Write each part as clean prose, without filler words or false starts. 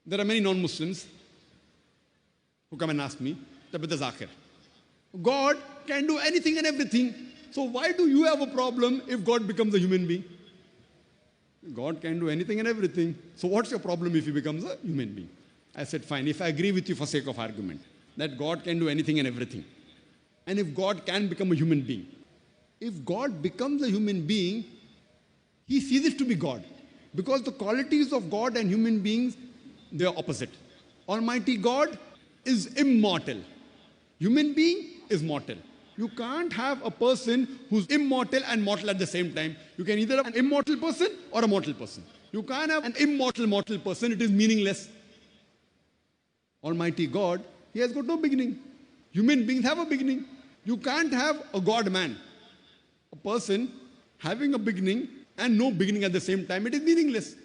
There are many non-Muslims who come and ask me, Tabita Zakir, God can do anything and everything. So why do you have a problem if God becomes a human being? God can do anything and everything. So what's your problem if he becomes a human being? I said, fine, if I agree with you for sake of argument, that God can do anything and everything, and if God can become a human being, if God becomes a human being, he ceases to be God. Because the qualities of God and human beings, they are opposite. Almighty God is immortal. Human being is mortal. You can't have a person who's immortal and mortal at the same time. You can either have an immortal person or a mortal person. You can't have an immortal mortal person. It is meaningless. Almighty God, he has got no beginning. Human beings have a beginning. You can't have a God man. A person having a beginning and no beginning at the same time, it is meaningless.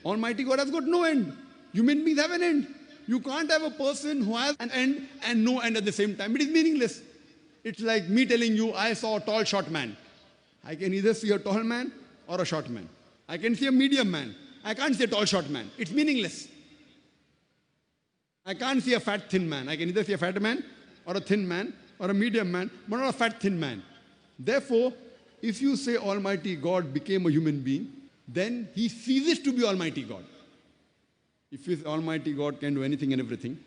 Almighty God has got no end. Human beings have an end. You can't have a person who has an end and no end at the same time. It is meaningless. It's like me telling you, I saw a tall, short man. I can either see a tall man or a short man. I can see a medium man. I can't see a tall, short man. It's meaningless. I can't see a fat, thin man. I can either see a fat man or a thin man or a medium man, but not a fat, thin man. Therefore, if you say Almighty God became a human being, then he ceases to be Almighty God. If his Almighty God can do anything and everything,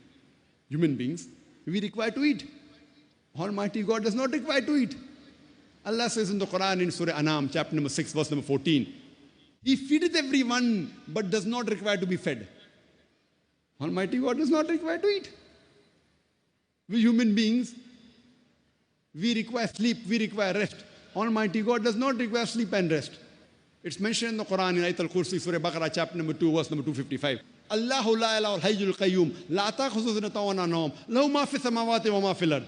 human beings, we require to eat. Almighty God does not require to eat. Allah says in the Quran in Surah Anam, chapter number 6, verse number 14, he feedeth everyone, but does not require to be fed. Almighty God does not require to eat. We human beings, we require sleep, we require rest. Almighty God does not require sleep and rest. It's mentioned in the Quran in Ayat al-Kursi, Surah Baqarah, chapter number 2, verse number 255. Allahu la ilaha al-hayyul qayyum, la ta'khudhuhu sinatun wa la nawm, lahu ma fi samawati wa ma fil ard.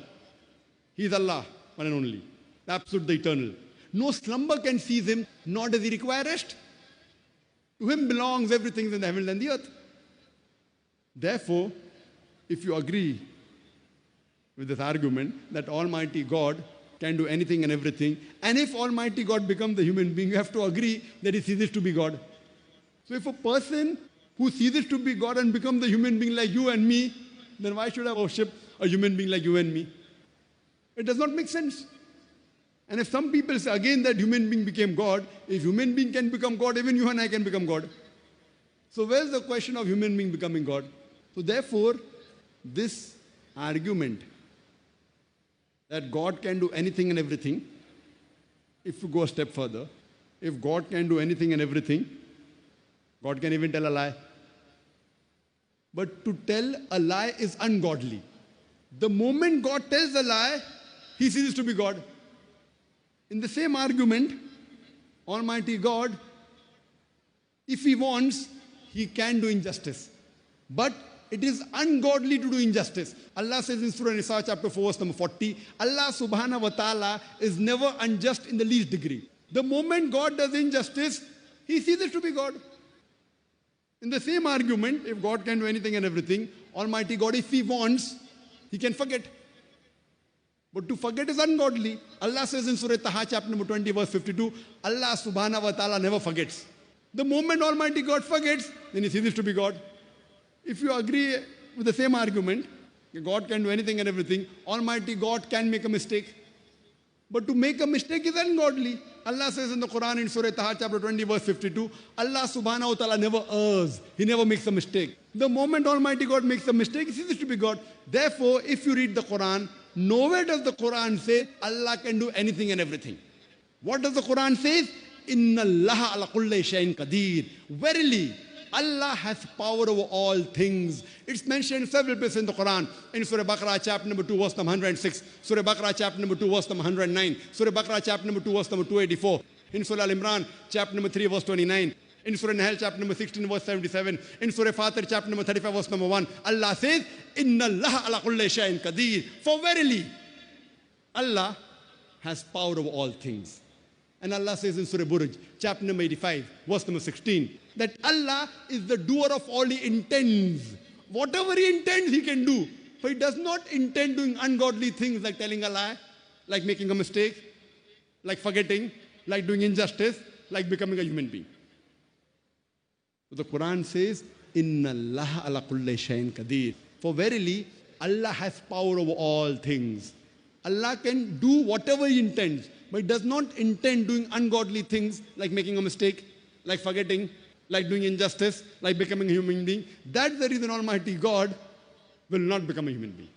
He is Allah, one and only, the absolute, the eternal. No slumber can seize him, nor does he require rest. To him belongs everything in the heaven and the earth. Therefore, if you agree with this argument that Almighty God can do anything and everything, and if Almighty God becomes the human being, you have to agree that he ceases to be God. So if a person who ceases to be God and becomes the human being like you and me, then why should I worship a human being like you and me? It does not make sense. And if some people say again that human being became God, if human being can become God, even you and I can become God. So where's the question of human being becoming God? So therefore, this argument that God can do anything and everything, if you go a step further, if God can do anything and everything, God can even tell a lie. But to tell a lie is ungodly. The moment God tells a lie, he ceases to be God. In the same argument, Almighty God, if he wants, he can do injustice. But it is ungodly to do injustice. Allah says in Surah Nisa chapter 4 verse number 40, Allah subhanahu wa ta'ala is never unjust in the least degree. The moment God does injustice, he ceases to be God. In the same argument, if God can do anything and everything, Almighty God, if he wants, he can forget. But to forget is ungodly. Allah says in Surah Taha chapter number 20 verse 52, Allah subhanahu wa ta'ala never forgets. The moment Almighty God forgets, then he ceases to be God. If you agree with the same argument, God can do anything and everything, Almighty God can make a mistake. But to make a mistake is ungodly. Allah says in the Quran in Surah Taha chapter 20 verse 52, Allah subhanahu wa ta'ala never errs. He never makes a mistake. The moment Almighty God makes a mistake, he ceases to be God. Therefore, if you read the Quran, nowhere does the Quran say Allah can do anything and everything. What does the Quran say? Inna Allah ala kulli shay'in qadir. Verily, Allah has power over all things. It's mentioned in several places in the Quran. In Surah Baqarah chapter number 2 verse number 106. Surah Baqarah chapter number 2 verse number 109. Surah Baqarah chapter number 2 verse number 284. In Surah Al-Imran chapter number 3 verse 29. In Surah Nahl chapter number 16 verse 77. In Surah Fatir chapter number 35 verse number 1. Allah says, Inna Allah ala kulli shay'in qadir. For verily, Allah has power over all things. And Allah says in Surah Buruj, chapter number 85, verse number 16, that Allah is the doer of all he intends. Whatever he intends, he can do. For he does not intend doing ungodly things like telling a lie, like making a mistake, like forgetting, like doing injustice, like becoming a human being. So the Quran says, Inna Allah ala kulli shayin qadir. For verily, Allah has power over all things. Allah can do whatever He intends, but He does not intend doing ungodly things like making a mistake, like forgetting, like doing injustice, like becoming a human being. That's the reason Almighty God will not become a human being.